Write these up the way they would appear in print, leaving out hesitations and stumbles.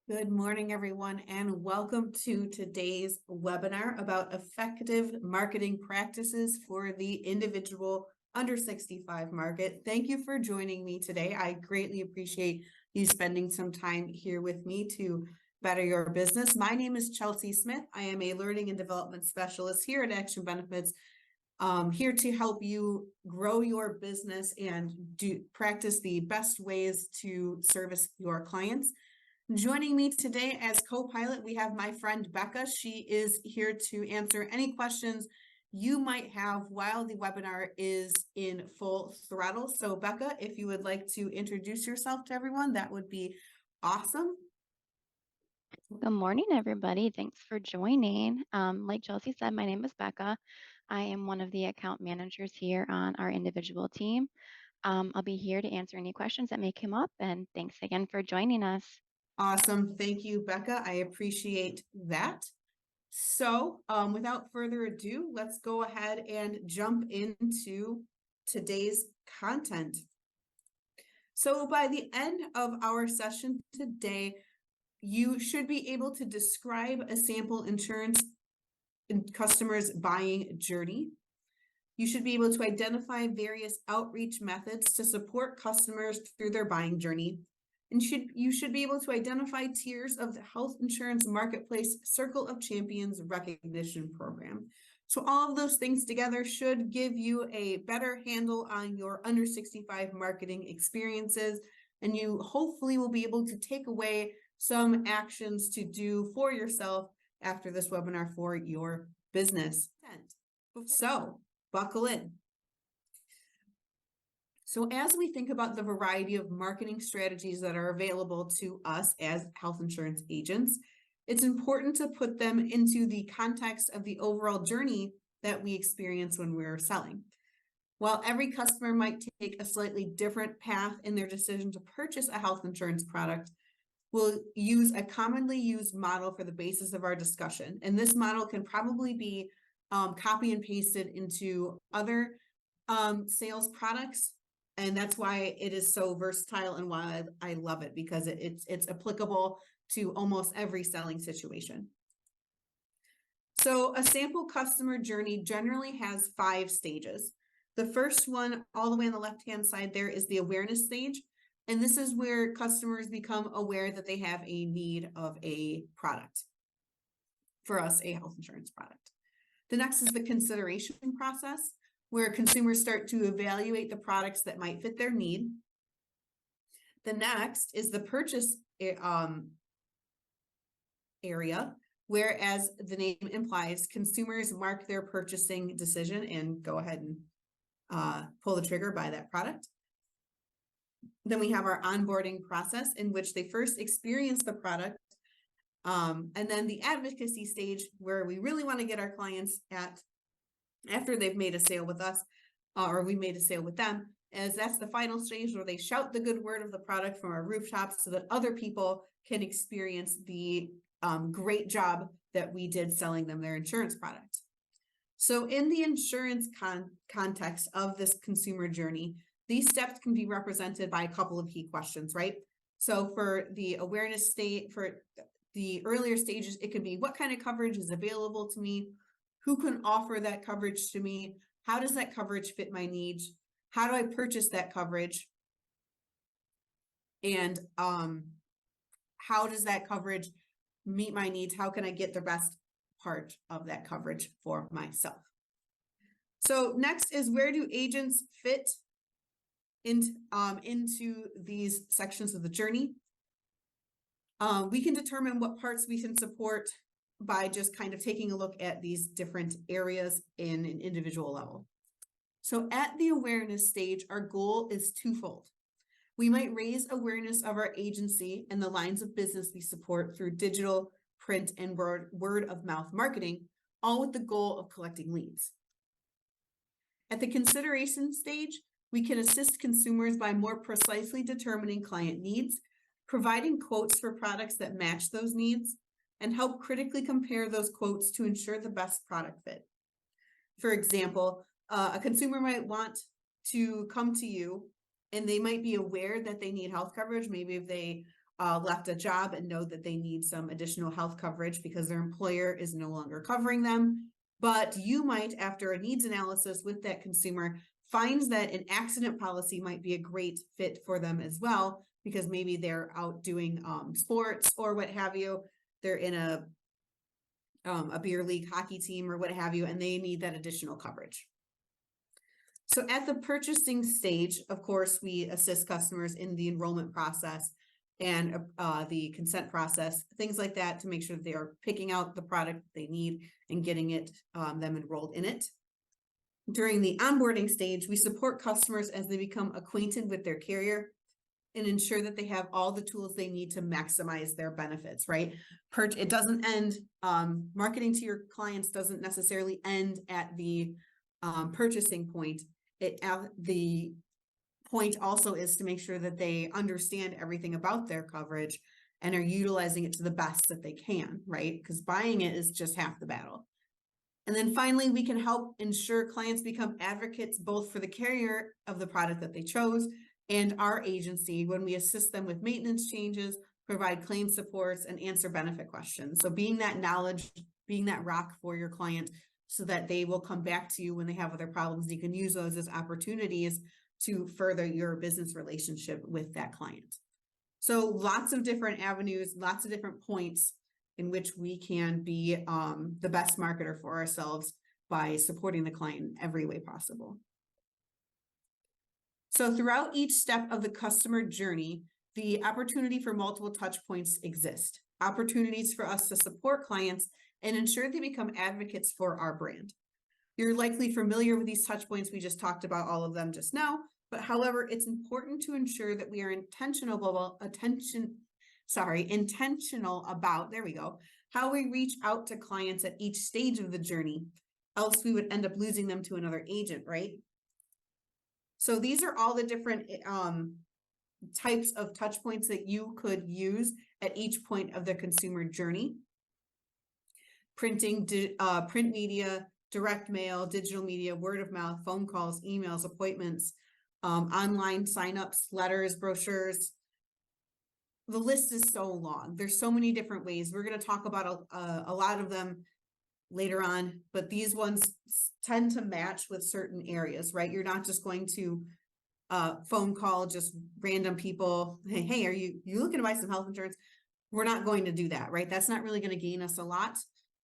Good morning, everyone, and welcome to today's webinar about effective marketing practices for the individual under 65 market. Thank you for joining me today. I greatly appreciate you spending some time here with me to better your business. My name is Chelsea Smith. I am a learning and development specialist here at Action Benefits, here to help you grow your business and practice the best ways to service your clients. Joining me today as co-pilot, we have my friend Becca. She is here to answer any questions you might have while the webinar is in full throttle. So Becca, if you would like to introduce yourself to everyone, that would be awesome. Good morning, everybody. Thanks for joining. Like Chelsea said, my name is Becca. I am one of the account managers here on our individual team. I'll be here to answer any questions that may come up, and thanks again for joining us. Awesome. Thank you, Becca. I appreciate that. So without further ado, let's go ahead and jump into today's content. So by the end of our session today, you should be able to describe a sample insurance customer's buying journey. You should be able to identify various outreach methods to support customers through their buying journey. And you should be able to identify tiers of the Health Insurance Marketplace Circle of Champions recognition program. So all of those things together should give you a better handle on your under 65 marketing experiences, and you hopefully will be able to take away some actions to do for yourself after this webinar for your business. So buckle in. So as we think about the variety of marketing strategies that are available to us as health insurance agents, it's important to put them into the context of the overall journey that we experience when we're selling. While every customer might take a slightly different path in their decision to purchase a health insurance product, we'll use a commonly used model for the basis of our discussion. And this model can probably be copy and pasted into other sales products. And that's why it is so versatile and why I love it, because it's applicable to almost every selling situation. So a sample customer journey generally has 5 stages. The first one, all the way on the left-hand side there, is the awareness stage. And this is where customers become aware that they have a need of a product. For us, a health insurance product. The next is the consideration process, where consumers start to evaluate the products that might fit their need. The next is the purchase area, where, as the name implies, consumers mark their purchasing decision and go ahead and pull the trigger, buy that product. Then we have our onboarding process, in which they first experience the product. And then the advocacy stage, where we really want to get our clients after they've made a sale with us, or we made a sale with them, as that's the final stage where they shout the good word of the product from our rooftops so that other people can experience the great job that we did selling them their insurance product. So in the insurance context of this consumer journey, these steps can be represented by a couple of key questions, right? So for the awareness state, for the earlier stages, it could be, what kind of coverage is available to me? Who can offer that coverage to me? How does that coverage fit my needs? How do I purchase that coverage? And how does that coverage meet my needs? How can I get the best part of that coverage for myself? So next is, where do agents fit into these sections of the journey? We can determine what parts we can support by just kind of taking a look at these different areas in an individual level. So at the awareness stage, our goal is twofold. We might raise awareness of our agency and the lines of business we support through digital, print, and word of mouth marketing, all with the goal of collecting leads. At the consideration stage, we can assist consumers by more precisely determining client needs, providing quotes for products that match those needs, and help critically compare those quotes to ensure the best product fit. For example, a consumer might want to come to you, and they might be aware that they need health coverage. Maybe if they left a job and know that they need some additional health coverage because their employer is no longer covering them. But you might, after a needs analysis with that consumer, finds that an accident policy might be a great fit for them as well, because maybe they're out doing sports or what have you. They're in a beer league hockey team or what have you, and they need that additional coverage. So at the purchasing stage, of course, we assist customers in the enrollment process and the consent process, things like that, to make sure that they are picking out the product they need and getting them enrolled in it. During the onboarding stage, we support customers as they become acquainted with their carrier and ensure that they have all the tools they need to maximize their benefits, right? It doesn't end, marketing to your clients doesn't necessarily end at the purchasing point. The point also is to make sure that they understand everything about their coverage and are utilizing it to the best that they can, right? Because buying it is just half the battle. And then finally, we can help ensure clients become advocates both for the carrier of the product that they chose and our agency when we assist them with maintenance changes, provide claim supports, and answer benefit questions. So being that knowledge, being that rock for your client so that they will come back to you when they have other problems. You can use those as opportunities to further your business relationship with that client. So lots of different avenues, lots of different points in which we can be the best marketer for ourselves by supporting the client in every way possible. So throughout each step of the customer journey, the opportunity for multiple touch points exist. Opportunities for us to support clients and ensure they become advocates for our brand. You're likely familiar with these touch points. We just talked about all of them just now, but however, it's important to ensure that we are intentional about, there we go, how we reach out to clients at each stage of the journey. Else we would end up losing them to another agent, right? So these are all the different types of touch points that you could use at each point of the consumer journey. Printing, print media, direct mail, digital media, word of mouth, phone calls, emails, appointments, online signups, letters, brochures. The list is so long. There's so many different ways. We're going to talk about a lot of them later on, but these ones tend to match with certain areas, right? You're not just going to phone call just random people. Hey, are you looking to buy some health insurance? We're not going to do that, right? That's not really going to gain us a lot,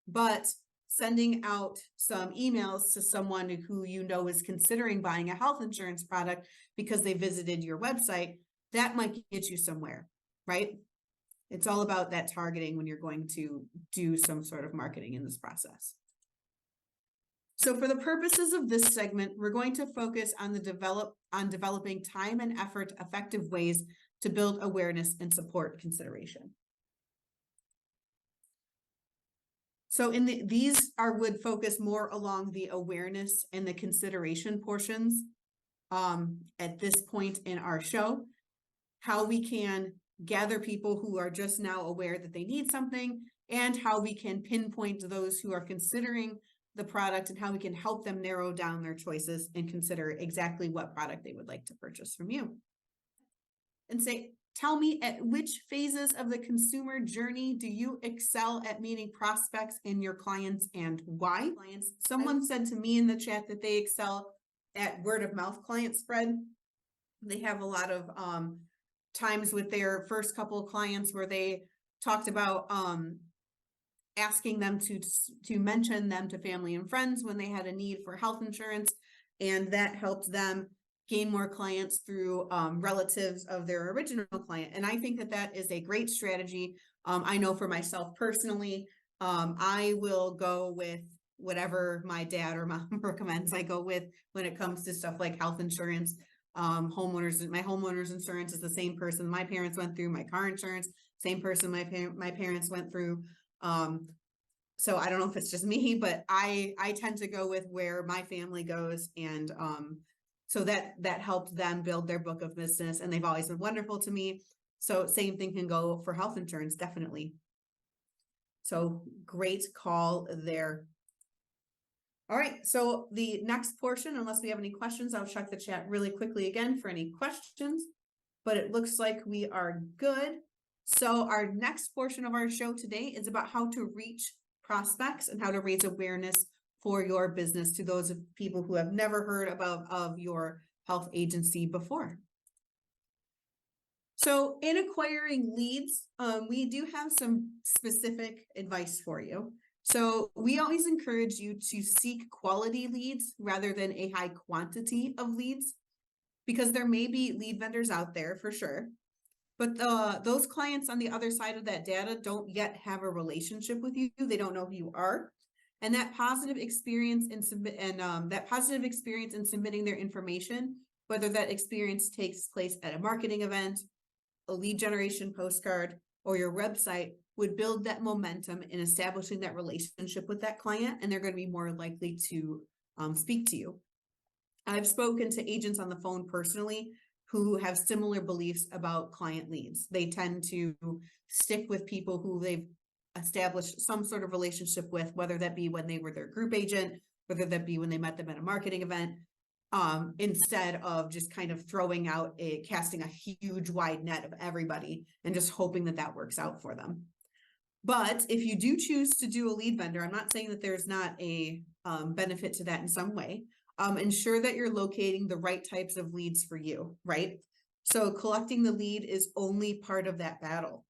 but sending out some emails to someone who you know is considering buying a health insurance product because they visited your website, that might get you somewhere, right? It's all about that targeting when you're going to do some sort of marketing in this process. So for the purposes of this segment, we're going to focus on developing time and effort effective ways to build awareness and support consideration. So these would focus more along the awareness and the consideration portions at this point in our show, how we can gather people who are just now aware that they need something, and how we can pinpoint those who are considering the product and how we can help them narrow down their choices and consider exactly what product they would like to purchase from you. And tell me, at which phases of the consumer journey do you excel at meeting prospects and your clients, and why? Someone said to me in the chat that they excel at word of mouth client spread. They have a lot of times with their first couple of clients where they talked about asking them to mention them to family and friends when they had a need for health insurance, and that helped them gain more clients through relatives of their original client. And I think that that is a great strategy. I know for myself personally, I will go with whatever my dad or mom recommends I go with when it comes to stuff like health insurance. My homeowner's insurance is the same person my parents went through. My car insurance, same person my parents went through. So I don't know if it's just me, but I tend to go with where my family goes, and so that helped them build their book of business, and they've always been wonderful to me. So same thing can go for health insurance, definitely. So great call there. All right, so the next portion, unless we have any questions, I'll check the chat really quickly again for any questions, but it looks like we are good. So our next portion of our show today is about how to reach prospects and how to raise awareness for your business to those of people who have never heard of your health agency before. So in acquiring leads, we do have some specific advice for you. So we always encourage you to seek quality leads rather than a high quantity of leads, because there may be lead vendors out there for sure. But those clients on the other side of that data don't yet have a relationship with you. They don't know who you are. And that positive experience in submitting their information, whether that experience takes place at a marketing event, a lead generation postcard, or your website, would build that momentum in establishing that relationship with that client, and they're going to be more likely to speak to you. I've spoken to agents on the phone personally who have similar beliefs about client leads. They tend to stick with people who they've established some sort of relationship with, whether that be when they were their group agent, whether that be when they met them at a marketing event, instead of just kind of casting a huge wide net of everybody and just hoping that that works out for them. But if you do choose to do a lead vendor, I'm not saying that there's not a benefit to that in some way. Ensure that you're locating the right types of leads for you, right? So collecting the lead is only part of that battle.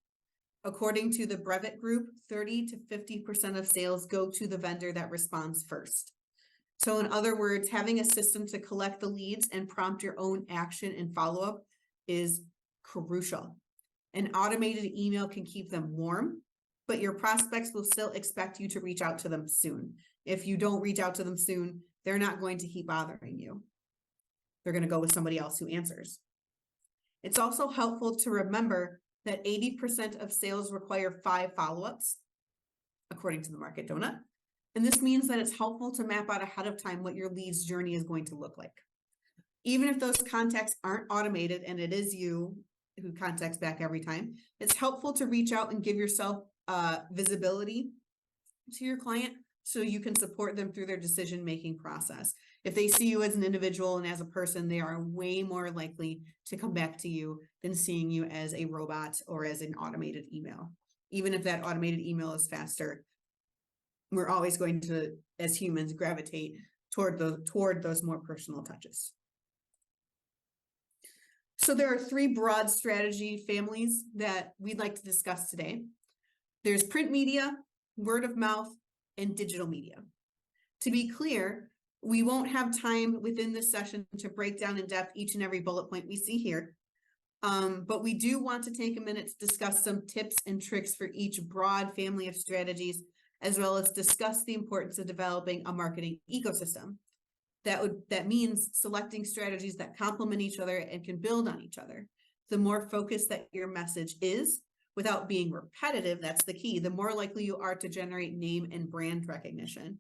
According to the Brevet Group, 30 to 50% of sales go to the vendor that responds first. So in other words, having a system to collect the leads and prompt your own action and follow-up is crucial. An automated email can keep them warm, but your prospects will still expect you to reach out to them soon. If you don't reach out to them soon, they're not going to keep bothering you. They're going to go with somebody else who answers. It's also helpful to remember that 80% of sales require 5 follow-ups, according to the Market Donut. And this means that it's helpful to map out ahead of time what your leads journey is going to look like. Even if those contacts aren't automated and it is you who contacts back every time, it's helpful to reach out and give yourself visibility to your client so you can support them through their decision-making process. If they see you as an individual and as a person, they are way more likely to come back to you than seeing you as a robot or as an automated email. Even if that automated email is faster, we're always going to, as humans, gravitate toward those more personal touches. So there are 3 broad strategy families that we'd like to discuss today. There's print media, word of mouth, and digital media. To be clear, we won't have time within this session to break down in depth each and every bullet point we see here. But we do want to take a minute to discuss some tips and tricks for each broad family of strategies, as well as discuss the importance of developing a marketing ecosystem. That means selecting strategies that complement each other and can build on each other. The more focused that your message is, without being repetitive, that's the key, the more likely you are to generate name and brand recognition.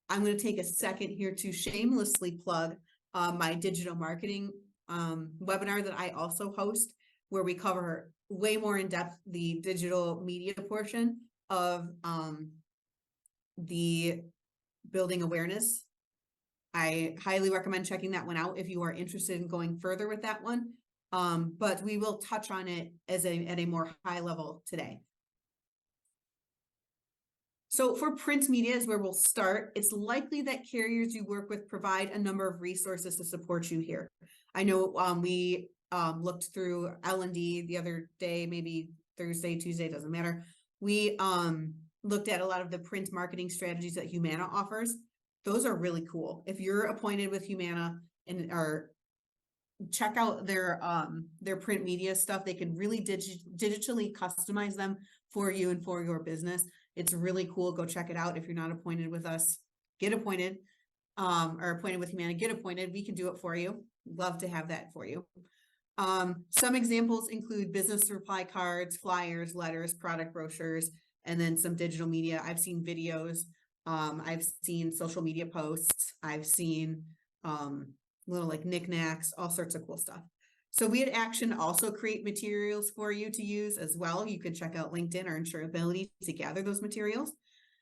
I'm going to take a second here to shamelessly plug my digital marketing webinar that I also host, where we cover way more in depth the digital media portion of the building awareness. I highly recommend checking that one out if you are interested in going further with that one. But we will touch on it at a more high level today. So for print media is where we'll start. It's likely that carriers you work with provide a number of resources to support you here. I know we looked through L&D the other day, maybe Thursday, Tuesday, doesn't matter. We looked at a lot of the print marketing strategies that Humana offers. Those are really cool. If you're appointed with Humana and are check out their print media stuff. They can really digitally customize them for you and for your business. It's really cool. Go check it out. If you're not appointed with us, get appointed, or appointed with Humana, get appointed. We can do it for you. Love to have that for you. Some examples include business reply cards, flyers, letters, product brochures, and then some digital media. I've seen videos. I've seen social media posts. I've seen little like knickknacks, all sorts of cool stuff. So we at Action also create materials for you to use as well. You can check out LinkedIn or Insurability to gather those materials.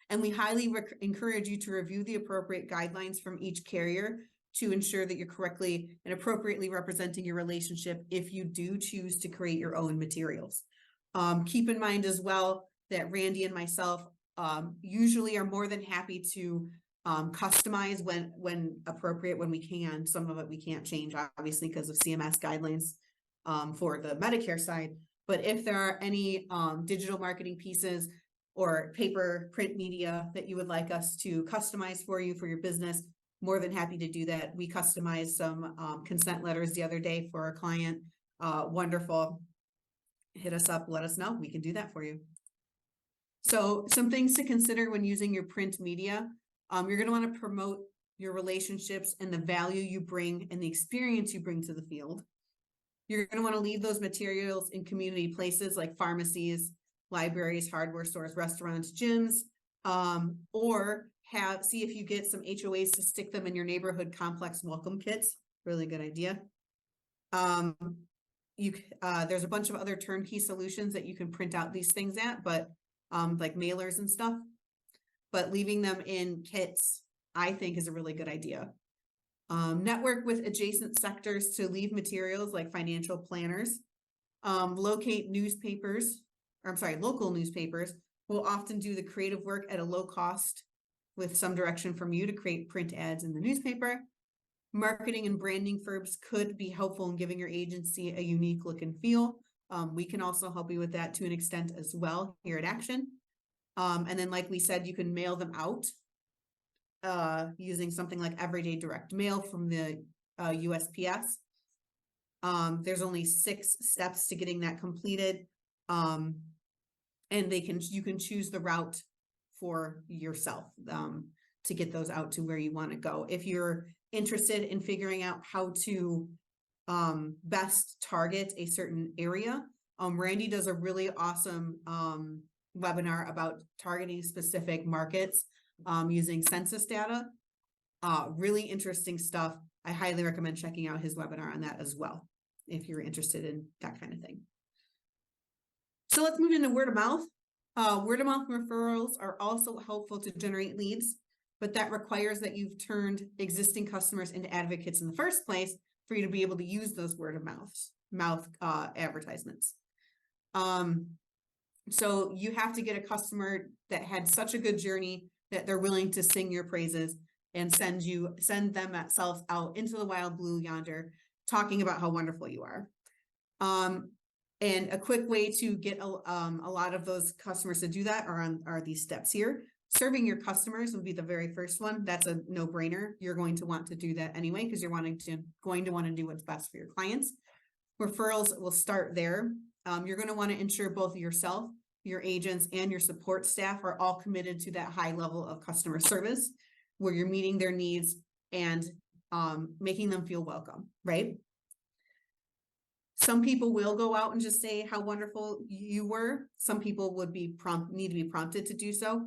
And we highly encourage you to review the appropriate guidelines from each carrier to ensure that you're correctly and appropriately representing your relationship if you do choose to create your own materials. Keep in mind as well that Randy and myself usually are more than happy to customize when appropriate, when we can. Some of it we can't change, obviously, because of CMS guidelines for the Medicare side. But if there are any digital marketing pieces or paper print media that you would like us to customize for you for your business, more than happy to do that. We customized some consent letters the other day for a client. Wonderful. Hit us up, let us know. We can do that for you. So some things to consider when using your print media. You're going to want to promote your relationships and the value you bring and the experience you bring to the field. You're going to want to leave those materials in community places like pharmacies, libraries, hardware stores, restaurants, gyms, or see if you get some HOAs to stick them in your neighborhood complex welcome kits. Really good idea. There's a bunch of other turnkey solutions that you can print out these things at, but like mailers and stuff. But leaving them in kits, I think, is a really good idea. Network with adjacent sectors to leave materials like financial planners. Local newspapers will often do the creative work at a low cost with some direction from you to create print ads in the newspaper. Marketing and branding firms could be helpful in giving your agency a unique look and feel. We can also help you with that to an extent as well here at Action. And then, like we said, you can mail them out using something like Everyday Direct Mail from the USPS. There's only 6 steps to getting that completed. And you can choose the route for yourself to get those out to where you want to go. If you're interested in figuring out how to best target a certain area, Randy does a really awesome webinar about targeting specific markets using census data. Really interesting stuff. I highly recommend checking out his webinar on that as well, if you're interested in that kind of thing. So let's move into word of mouth. Word of mouth referrals are also helpful to generate leads, but that requires that you've turned existing customers into advocates in the first place for you to be able to use those word of mouth advertisements. So you have to get a customer that had such a good journey that they're willing to sing your praises and send themselves out into the wild blue yonder, talking about how wonderful you are. And a quick way to get a lot of those customers to do that are these steps here. Serving your customers would be the very first one. That's a no-brainer. You're going to want to do that anyway because you're going to want to do what's best for your clients. Referrals will start there. You're going to want to ensure both yourself, your agents, and your support staff are all committed to that high level of customer service where you're meeting their needs and making them feel welcome, right? Some people will go out and just say how wonderful you were. Some people would need to be prompted to do so.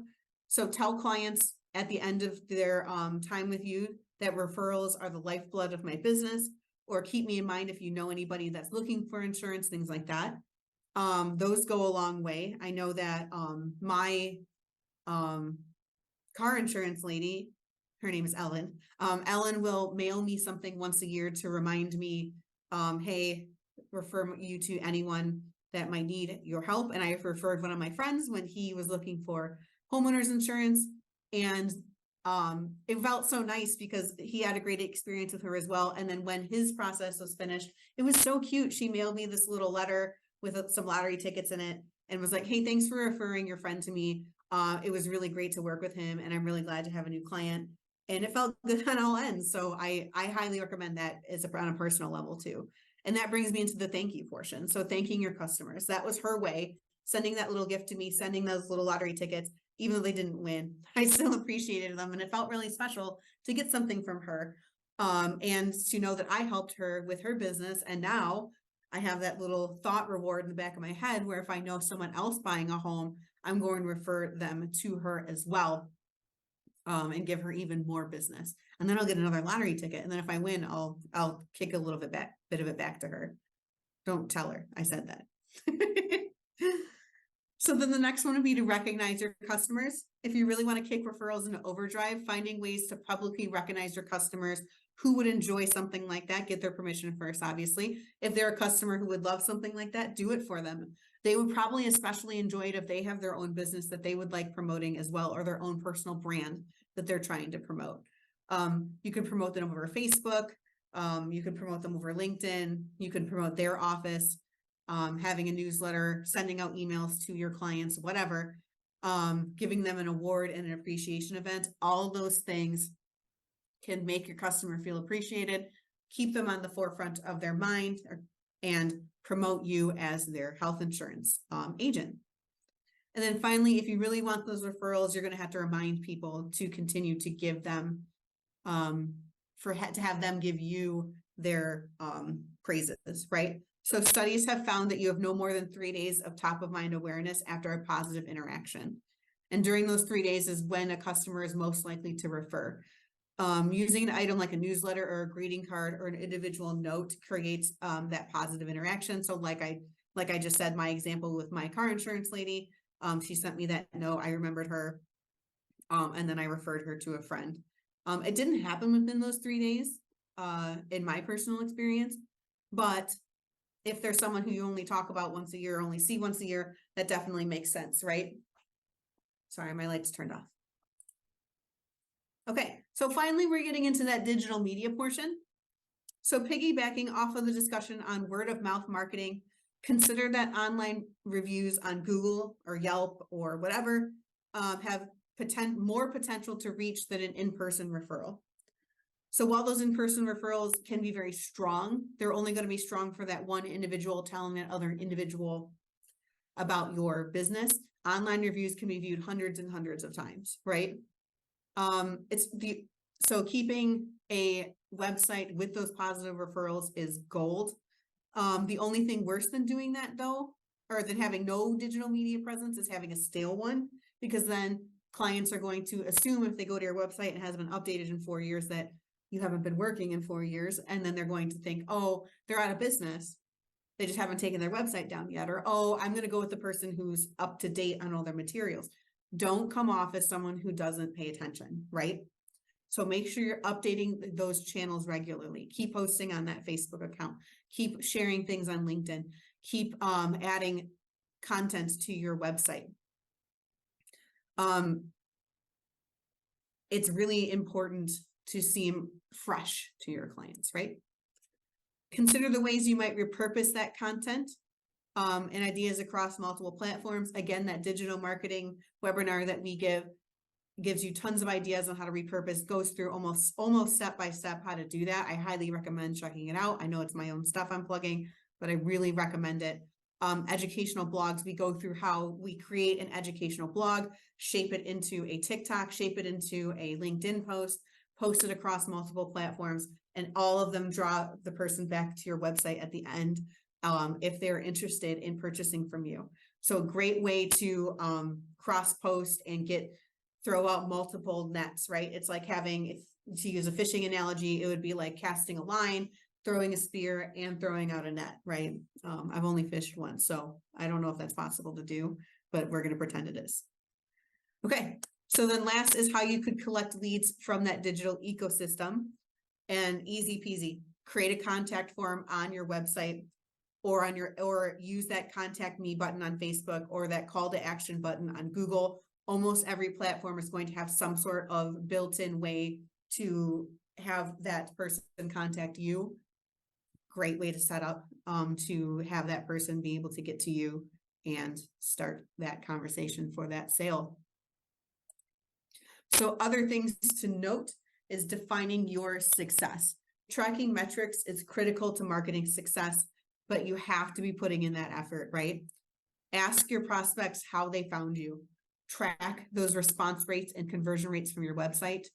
So tell clients at the end of their time with you that referrals are the lifeblood of my business, or keep me in mind if you know anybody that's looking for insurance, things like that. Those go a long way. I know that my car insurance lady, her name is Ellen. Ellen will mail me something once a year to remind me, hey, refer you to anyone that might need your help. And I referred one of my friends when he was looking for homeowners insurance, and it felt so nice because he had a great experience with her as well. And then when his process was finished, it was so cute. She mailed me this little letter with some lottery tickets in it and was like, hey, thanks for referring your friend to me. It was really great to work with him, and I'm really glad to have a new client. And it felt good on all ends. So I highly recommend that on a personal level too. And that brings me into the thank you portion. So thanking your customers. That was her way, sending that little gift to me, sending those little lottery tickets, even though they didn't win. I still appreciated them, and it felt really special to get something from her. And to know that I helped her with her business. And now I have that little thought reward in the back of my head where if I know someone else buying a home, I'm going to refer them to her as well, and give her even more business. And then I'll get another lottery ticket. And then if I win, I'll kick a little bit of it back to her. Don't tell her I said that. So then the next one would be to recognize your customers. If you really want to kick referrals into overdrive, finding ways to publicly recognize your customers who would enjoy something like that, get their permission first, obviously. If they're a customer who would love something like that, do it for them. They would probably especially enjoy it if they have their own business that they would like promoting as well, or their own personal brand that they're trying to promote. You can promote them over Facebook. You can promote them over LinkedIn. You can promote their office, having a newsletter, sending out emails to your clients, whatever, giving them an award and an appreciation event. All those things can make your customer feel appreciated, keep them on the forefront of their mind, and promote you as their health insurance agent. And then finally, if you really want those referrals, you're going to have to remind people to continue to give them, to have them give you their praises, right? So studies have found that you have no more than 3 days of top of mind awareness after a positive interaction. And during those 3 days is when a customer is most likely to refer. Using an item like a newsletter or a greeting card or an individual note creates that positive interaction. So like I just said, my example with my car insurance lady, she sent me that note. I remembered her, and then I referred her to a friend. It didn't happen within those 3 days, in my personal experience, but if there's someone who you only talk about once a year, only see once a year, that definitely makes sense, right? Sorry, my lights turned off. Okay, so finally, we're getting into that digital media portion. So piggybacking off of the discussion on word of mouth marketing, consider that online reviews on Google or Yelp or whatever have more potential to reach than an in-person referral. So while those in-person referrals can be very strong, they're only going to be strong for that one individual telling that other individual about your business. Online reviews can be viewed hundreds and hundreds of times, right? So keeping a website with those positive referrals is gold. The only thing worse than doing that though, or than having no digital media presence, is having a stale one, because then clients are going to assume if they go to your website and it hasn't been updated in 4 years that you haven't been working in 4 years. And then they're going to think, oh, they're out of business. They just haven't taken their website down yet. Or, oh, I'm going to go with the person who's up to date on all their materials. Don't come off as someone who doesn't pay attention, right? So make sure you're updating those channels regularly. Keep posting on that Facebook account. Keep sharing things on LinkedIn. Keep adding content to your website. It's really important to seem fresh to your clients, right? Consider the ways you might repurpose that content and ideas across multiple platforms. Again, that digital marketing webinar that we give gives you tons of ideas on how to repurpose, goes through almost step by step how to do that. I highly recommend checking it out. I know it's my own stuff I'm plugging, but I really recommend it. Educational blogs, we go through how we create an educational blog, shape it into a TikTok, shape it into a LinkedIn post, post it across multiple platforms, and all of them draw the person back to your website at the end if they're interested in purchasing from you. So a great way to cross post and throw out multiple nets, right? It's like having, to use a fishing analogy, it would be like casting a line, throwing a spear, and throwing out a net, right? I've only fished once, so I don't know if that's possible to do, but we're going to pretend it is. Okay, so then last is how you could collect leads from that digital ecosystem. And easy peasy, create a contact form on your website or use that contact me button on Facebook or that call to action button on Google. Almost every platform is going to have some sort of built-in way to have that person contact you. Great way to set up to have that person be able to get to you and start that conversation for that sale. So other things to note is defining your success. Tracking metrics is critical to marketing success, but you have to be putting in that effort, right? Ask your prospects how they found you. Track those response rates and conversion rates from your website.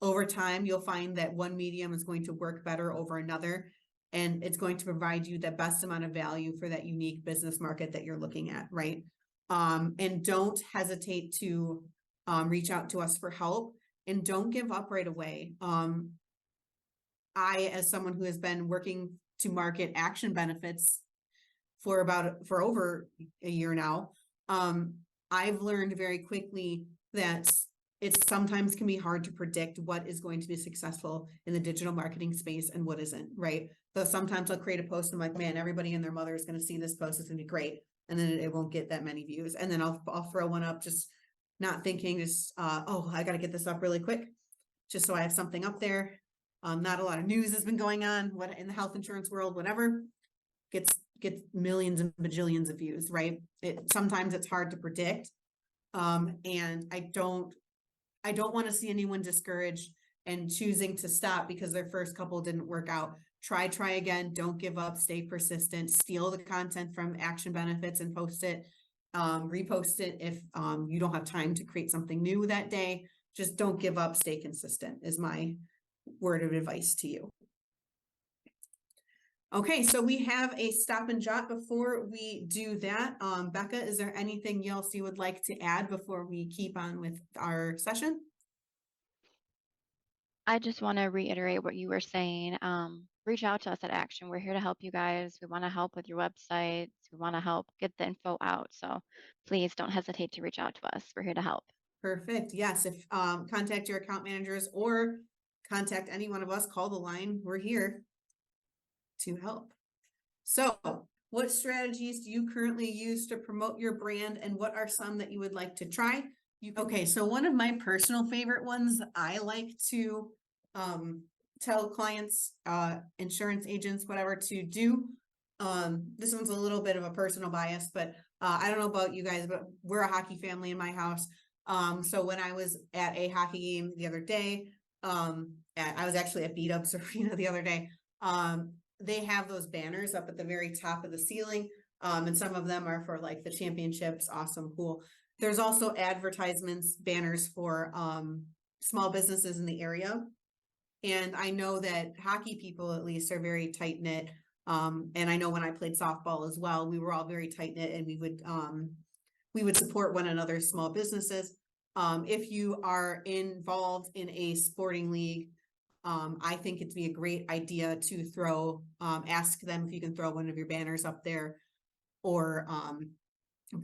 Over time, you'll find that one medium is going to work better over another, and it's going to provide you the best amount of value for that unique business market that you're looking at, right? And don't hesitate to reach out to us for help, and don't give up right away. I, as someone who has been working to market Action Benefits for over a year now, I've learned very quickly that it sometimes can be hard to predict what is going to be successful in the digital marketing space and what isn't, right? So sometimes I'll create a post and I'm like, man, everybody and their mother is going to see this post. It's going to be great. and then it won't get that many views. And then I'll throw one up, just not thinking, just, oh, I got to get this up really quick, just so I have something up there. Not a lot of news has been going on, what in the health insurance world, whatever, gets millions and bajillions of views, right? Sometimes it's hard to predict. And I don't want to see anyone discouraged and choosing to stop because their first couple didn't work out. Try again, don't give up, stay persistent, steal the content from Action Benefits and post it, repost it if you don't have time to create something new that day. Just don't give up, stay consistent is my word of advice to you. Okay, so we have a stop and jot before we do that. Becca, is there anything else you would like to add before we keep on with our session? I just want to reiterate what you were saying. Reach out to us at Action. We're here to help you guys. We want to help with your websites. We want to help get the info out. So please don't hesitate to reach out to us. We're here to help. Perfect. Yes. If contact your account managers or contact any one of us, call the line. We're here to help. So what strategies do you currently use to promote your brand, and what are some that you would like to try? Okay, so one of my personal favorite ones I like to tell clients, insurance agents, whatever, to do. This one's a little bit of a personal bias, but I don't know about you guys, but we're a hockey family in my house. So when I was at a hockey game the other day, I was actually at Beat Ups Arena the other day. They have those banners up at the very top of the ceiling. And some of them are for like the championships. Awesome. Cool. There's also advertisements, banners for small businesses in the area. And I know that hockey people at least are very tight knit. And I know when I played softball as well, we were all very tight knit, and we would support one another's small businesses. If you are involved in a sporting league, I think it'd be a great idea to ask them if you can throw one of your banners up there, or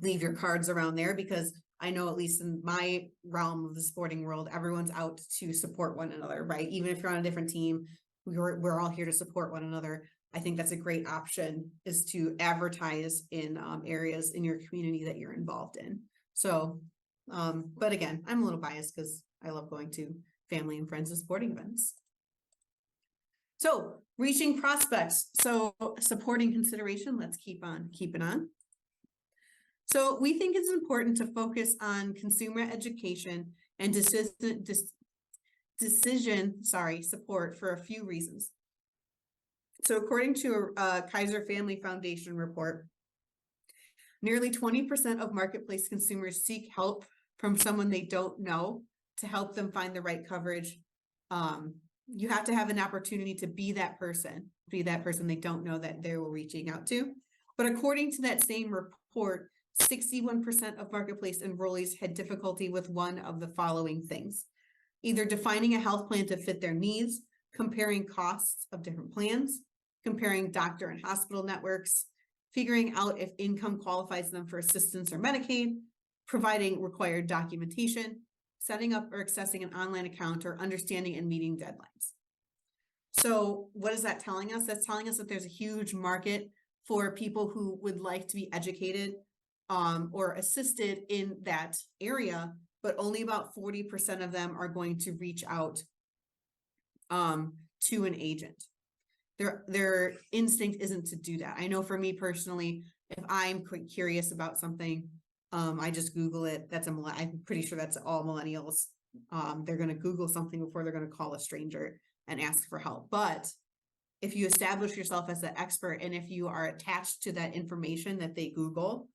leave your cards around there, because I know at least in my realm of the sporting world, everyone's out to support one another, right? Even if you're on a different team, we're all here to support one another. I think that's a great option, is to advertise in areas in your community that you're involved in. So, but again, I'm a little biased because I love going to family and friends and sporting events. So reaching prospects. So supporting consideration, let's keep it on. So we think it's important to focus on consumer education and decision support for a few reasons. So according to a Kaiser Family Foundation report, nearly 20% of marketplace consumers seek help from someone they don't know to help them find the right coverage. You have to have an opportunity to be that person they don't know that they were reaching out to. But according to that same report, 61% of marketplace enrollees had difficulty with one of the following things: either defining a health plan to fit their needs, comparing costs of different plans, comparing doctor and hospital networks, figuring out if income qualifies them for assistance or Medicaid, providing required documentation, setting up or accessing an online account, or understanding and meeting deadlines. So what is that telling us? That's telling us that there's a huge market for people who would like to be educated or assisted in that area, but only about 40% of them are going to reach out to an agent. Their instinct isn't to do that. I know for me personally, if I'm curious about something, I just Google it. I'm pretty sure that's all millennials. They're going to Google something before they're going to call a stranger and ask for help. But if you establish yourself as the expert, and if you are attached to that information that they Google,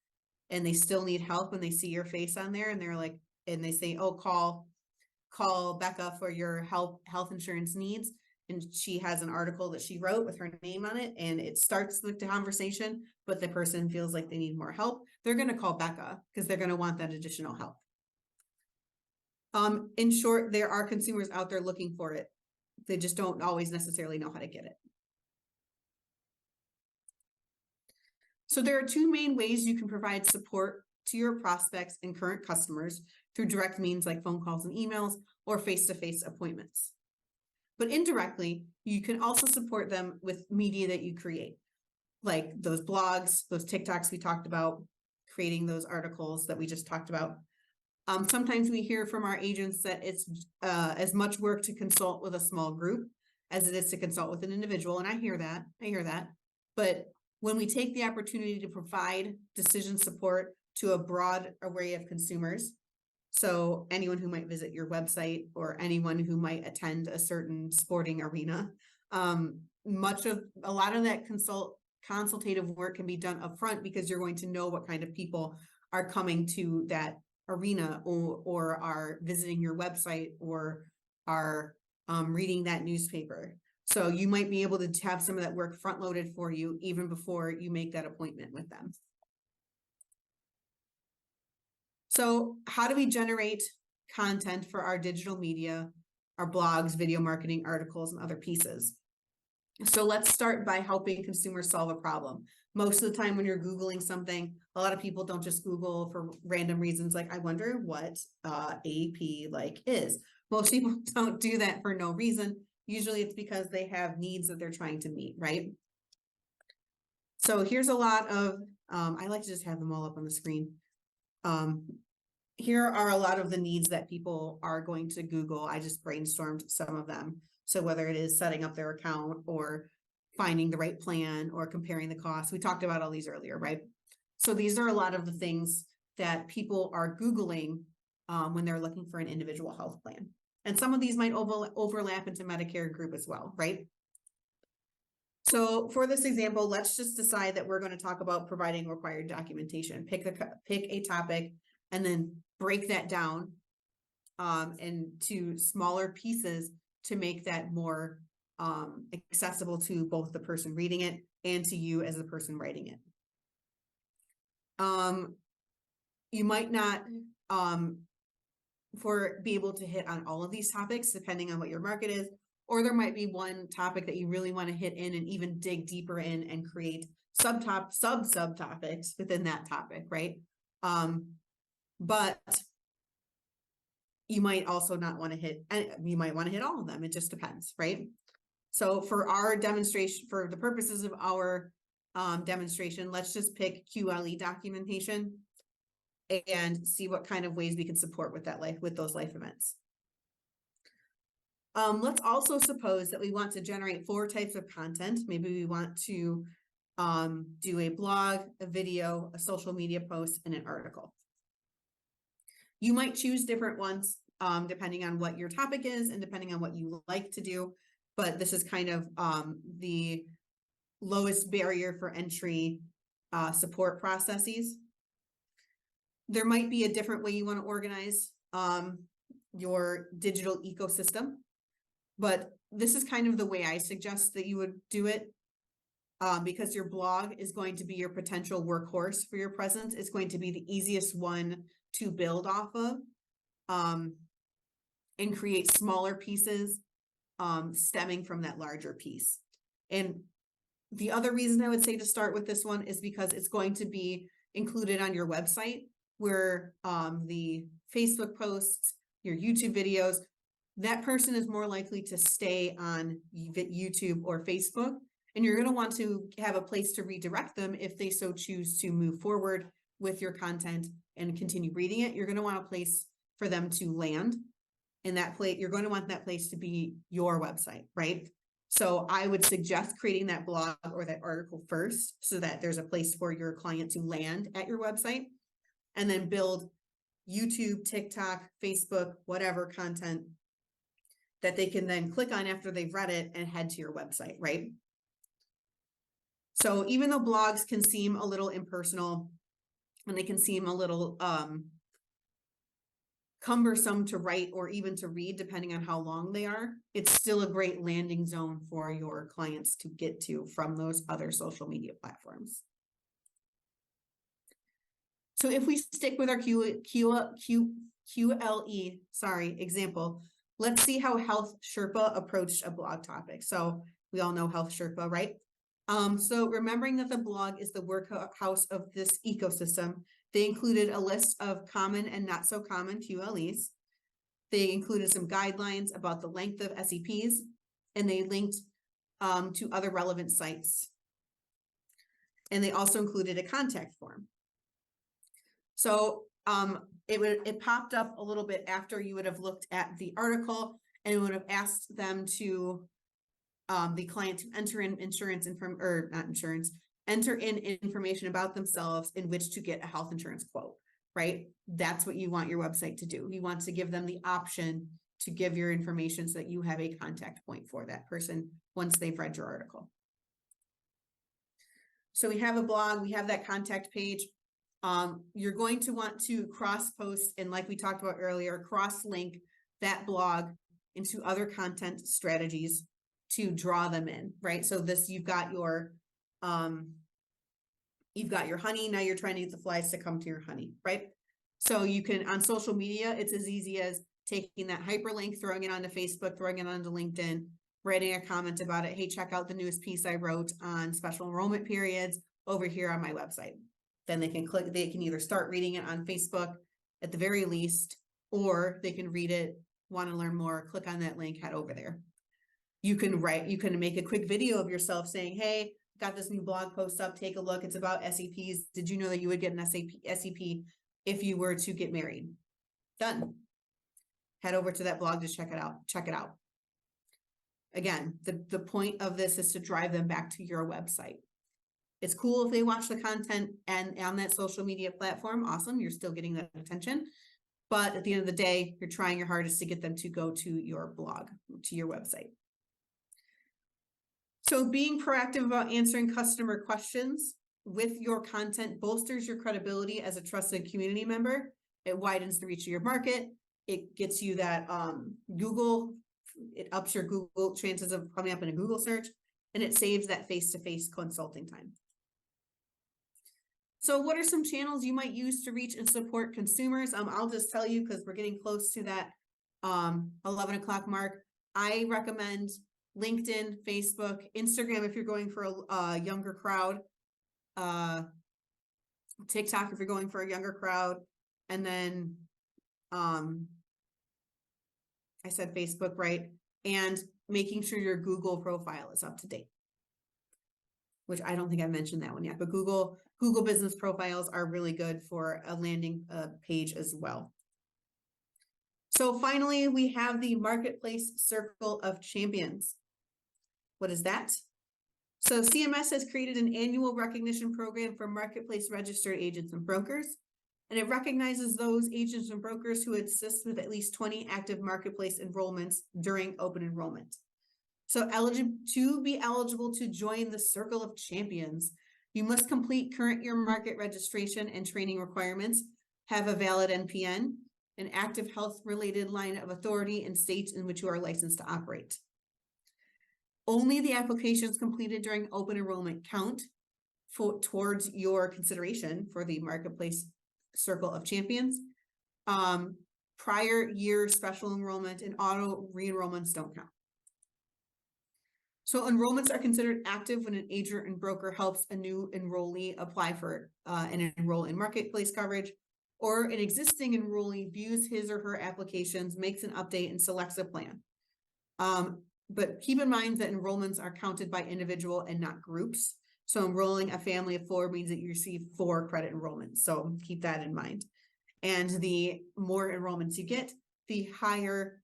and they still need help when they see your face on there, and they're like, and they say, oh, call Becca for your health insurance needs. And she has an article that she wrote with her name on it, and it starts with the conversation, but the person feels like they need more help. They're going to call Becca because they're going to want that additional help. In short, there are consumers out there looking for it. They just don't always necessarily know how to get it. So there are two main ways you can provide support to your prospects and current customers: through direct means like phone calls and emails, or face-to-face appointments. But indirectly, you can also support them with media that you create, like those blogs, those TikToks we talked about, creating those articles that we just talked about. Sometimes we hear from our agents that it's as much work to consult with a small group as it is to consult with an individual. And I hear that. But when we take the opportunity to provide decision support to a broad array of consumers, so anyone who might visit your website or anyone who might attend a certain sporting arena, a lot of that consultative work can be done upfront because you're going to know what kind of people are coming to that arena or are visiting your website or are reading that newspaper. So you might be able to have some of that work front loaded for you even before you make that appointment with them. So how do we generate content for our digital media, our blogs, video marketing, articles, and other pieces? So let's start by helping consumers solve a problem. Most of the time when you're Googling something, a lot of people don't just Google for random reasons like, I wonder what AP like is. Most people don't do that for no reason. Usually it's because they have needs that they're trying to meet, right? So here's a lot of, I like to just have them all up on the screen. Here are a lot of the needs that people are going to Google. I just brainstormed some of them. So whether it is setting up their account or finding the right plan or comparing the costs, we talked about all these earlier, right? So these are a lot of the things that people are Googling when they're looking for an individual health plan. And some of these might overlap into Medicare group as well, right? So for this example, let's just decide that we're going to talk about providing required documentation. Pick a topic and then break that down into smaller pieces to make that more accessible to both the person reading it and to you as the person writing it. You might not be able to hit on all of these topics depending on what your market is, or there might be one topic that you really want to hit in and even dig deeper in and create subtopics within that topic, right? But you might also not want to hit, and you might want to hit all of them. It just depends, right? So for our demonstration, for the purposes of our demonstration, let's just pick QLE documentation and see what kind of ways we can support with those life events. Let's also suppose that we want to generate 4 types of content. Maybe we want to do a blog, a video, a social media post, and an article. You might choose different ones depending on what your topic is and depending on what you like to do. But this is kind of the lowest barrier for entry support processes. There might be a different way you want to organize your digital ecosystem, but this is kind of the way I suggest that you would do it because your blog is going to be your potential workhorse for your presence. It's going to be the easiest one to build off of and create smaller pieces stemming from that larger piece. And the other reason I would say to start with this one is because it's going to be included on your website where the Facebook posts, your YouTube videos, that person is more likely to stay on YouTube or Facebook. And you're going to want to have a place to redirect them if they so choose to move forward with your content and continue reading it. You're going to want a place for them to land. In that place, you're going to want that place to be your website, right? So I would suggest creating that blog or that article first so that there's a place for your client to land at your website, and then build YouTube, TikTok, Facebook, whatever content that they can then click on after they've read it and head to your website, right? So even though blogs can seem a little impersonal and they can seem a little cumbersome to write or even to read, depending on how long they are, it's still a great landing zone for your clients to get to from those other social media platforms. So if we stick with our QLE, example, let's see how Health Sherpa approached a blog topic. So we all know Health Sherpa, right? So remembering that the blog is the workhouse of this ecosystem, they included a list of common and not so common QLEs. They included some guidelines about the length of SEPs, and they linked to other relevant sites. And they also included a contact form. So it popped up a little bit after you would have looked at the article, and it would have asked them to the client to enter in enter in information about themselves in which to get a health insurance quote, right? That's what you want your website to do. You want to give them the option to give your information so that you have a contact point for that person once they've read your article. So we have a blog, we have that contact page. You're going to want to cross post, and like we talked about earlier, cross link that blog into other content strategies to draw them in, right? So this, you've got your honey, now you're trying to get the flies to come to your honey, right? So you can, on social media, it's as easy as taking that hyperlink, throwing it onto Facebook, throwing it onto LinkedIn, writing a comment about it. Hey, check out the newest piece I wrote on special enrollment periods over here on my website. Then they can click, they can either start reading it on Facebook at the very least, or they can read it, want to learn more, click on that link, head over there. You can make a quick video of yourself saying, hey, got this new blog post up, take a look. It's about SEPs. Did you know that you would get an SEP if you were to get married? Done. Head over to that blog to check it out. Again, the point of this is to drive them back to your website. It's cool if they watch the content and on that social media platform. Awesome. You're still getting that attention. But at the end of the day, you're trying your hardest to get them to go to your blog, to your website. So being proactive about answering customer questions with your content bolsters your credibility as a trusted community member. It widens the reach of your market. It gets you that Google, it ups your Google chances of coming up in a Google search, and it saves that face-to-face consulting time. So what are some channels you might use to reach and support consumers? I'll just tell you, because we're getting close to that 11 o'clock mark. I recommend LinkedIn, Facebook, Instagram if you're going for a younger crowd, TikTok if you're going for a younger crowd, and then I said Facebook, right? And making sure your Google profile is up to date, which I don't think I mentioned that one yet, but Google business profiles are really good for a landing page as well. So finally, we have the Marketplace Circle of Champions. What is that? So CMS has created an annual recognition program for marketplace registered agents and brokers, and it recognizes those agents and brokers who assist with at least 20 active marketplace enrollments during open enrollment. So to be eligible to join the Circle of Champions, you must complete current year market registration and training requirements, have a valid NPN, an active health-related line of authority in states in which you are licensed to operate. Only the applications completed during open enrollment count towards your consideration for the Marketplace Circle of Champions. Prior year special enrollment and auto re-enrollments don't count. So enrollments are considered active when an agent and broker helps a new enrollee apply for and enroll in marketplace coverage, or an existing enrollee views his or her applications, makes an update, and selects a plan. But keep in mind that enrollments are counted by individual and not groups. So enrolling a family of 4 means that you receive 4 credit enrollments. So keep that in mind. And the more enrollments you get, the higher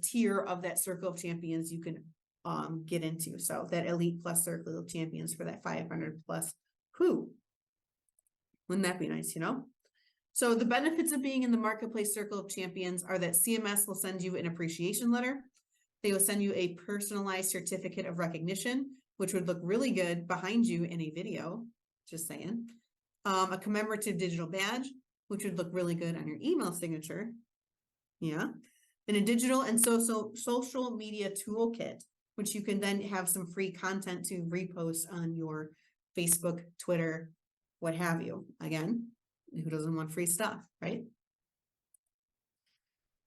tier of that Circle of Champions you can get into. So that Elite Plus Circle of Champions for that 500 plus. Wouldn't that be nice, you know? So the benefits of being in the Marketplace Circle of Champions are that CMS will send you an appreciation letter. They will send you a personalized certificate of recognition, which would look really good behind you in a video, just saying. A commemorative digital badge, which would look really good on your email signature. Yeah. And a digital and social media toolkit, which you can then have some free content to repost on your Facebook, Twitter, what have you. Again, who doesn't want free stuff, right?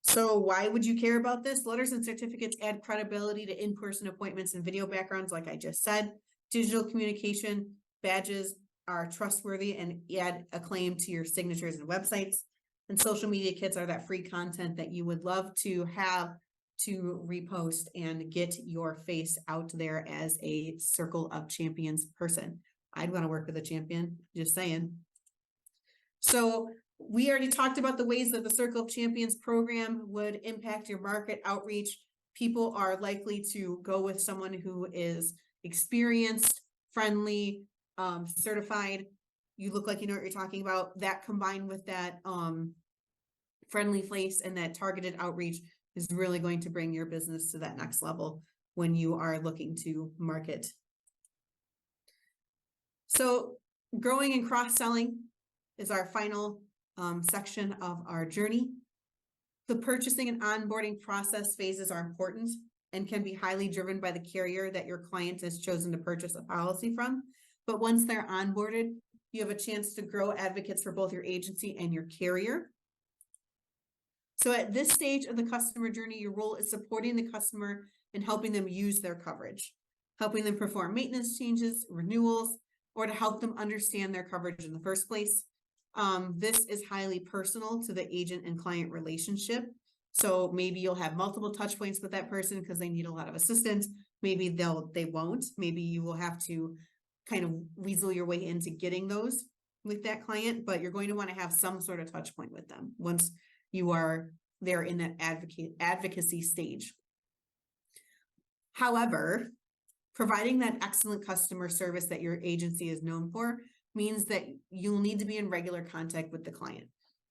So why would you care about this? Letters and certificates add credibility to in-person appointments and video backgrounds, like I just said. Digital communication badges are trustworthy and add a claim to your signatures and websites. And social media kits are that free content that you would love to have to repost and get your face out there as a Circle of Champions person. I'd want to work with a champion, just saying. So we already talked about the ways that the Circle of Champions program would impact your market outreach. People are likely to go with someone who is experienced, friendly, certified. You look like you know what you're talking about. That combined with that friendly face and that targeted outreach is really going to bring your business to that next level when you are looking to market. So growing and cross-selling is our final section of our journey. The purchasing and onboarding process phases are important and can be highly driven by the carrier that your client has chosen to purchase a policy from. But once they're onboarded, you have a chance to grow advocates for both your agency and your carrier. So at this stage of the customer journey, your role is supporting the customer and helping them use their coverage, helping them perform maintenance changes, renewals, or to help them understand their coverage in the first place. This is highly personal to the agent and client relationship. So maybe you'll have multiple touch points with that person because they need a lot of assistance. Maybe they won't. Maybe you will have to kind of weasel your way into getting those with that client, but you're going to want to have some sort of touch point with them once you are there in that advocacy stage. However, providing that excellent customer service that your agency is known for means that you'll need to be in regular contact with the client.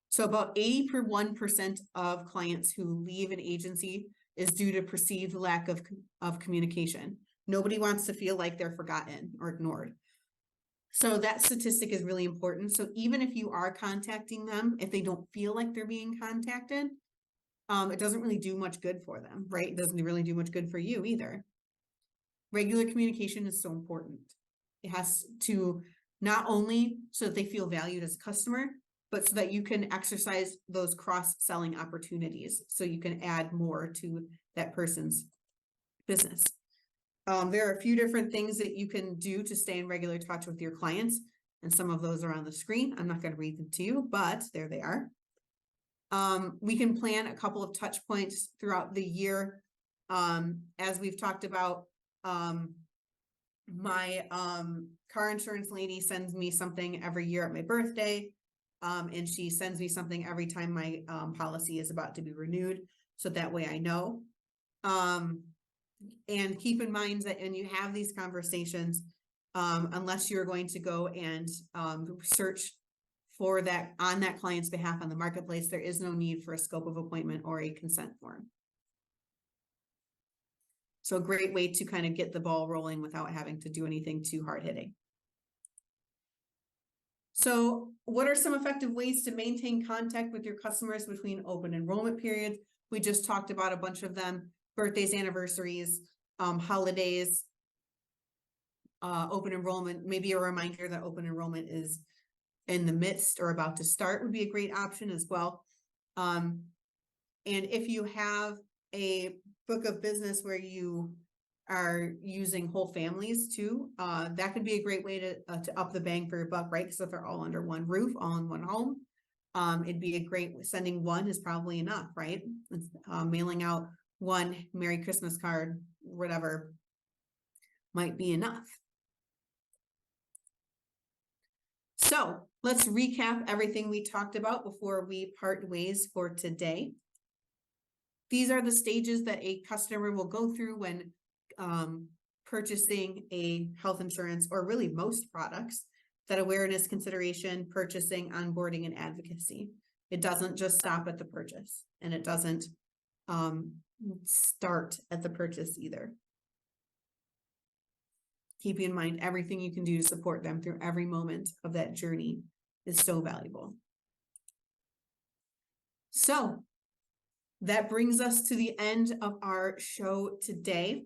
So about 81% of clients who leave an agency is due to perceived lack of communication. Nobody wants to feel like they're forgotten or ignored. So that statistic is really important. So even if you are contacting them, if they don't feel like they're being contacted, it doesn't really do much good for them, right? It doesn't really do much good for you either. Regular communication is so important. It has to not only so that they feel valued as a customer, but so that you can exercise those cross-selling opportunities so you can add more to that person's business. There are a few different things that you can do to stay in regular touch with your clients, and some of those are on the screen. I'm not going to read them to you, but there they are. We can plan a couple of touch points throughout the year. As we've talked about, my car insurance lady sends me something every year at my birthday, and she sends me something every time my policy is about to be renewed, so that way I know. And keep in mind that when you have these conversations, unless you're going to go and search for that on that client's behalf on the marketplace, there is no need for a scope of appointment or a consent form. So a great way to kind of get the ball rolling without having to do anything too hard hitting. So what are some effective ways to maintain contact with your customers between open enrollment periods? We just talked about a bunch of them: birthdays, anniversaries, holidays, open enrollment. Maybe a reminder that open enrollment is in the midst or about to start would be a great option as well. And if you have a book of business where you are using whole families too, that could be a great way to up the bang for your buck, right? Because if they're all under one roof, all in one home, it'd be a great, sending one is probably enough, right? Mailing out one Merry Christmas card, whatever, might be enough. So let's recap everything we talked about before we part ways for today. These are the stages that a customer will go through when purchasing a health insurance, or really most products: that awareness, consideration, purchasing, onboarding, and advocacy. It doesn't just stop at the purchase, and it doesn't start at the purchase either. Keeping in mind everything you can do to support them through every moment of that journey is so valuable. So that brings us to the end of our show today.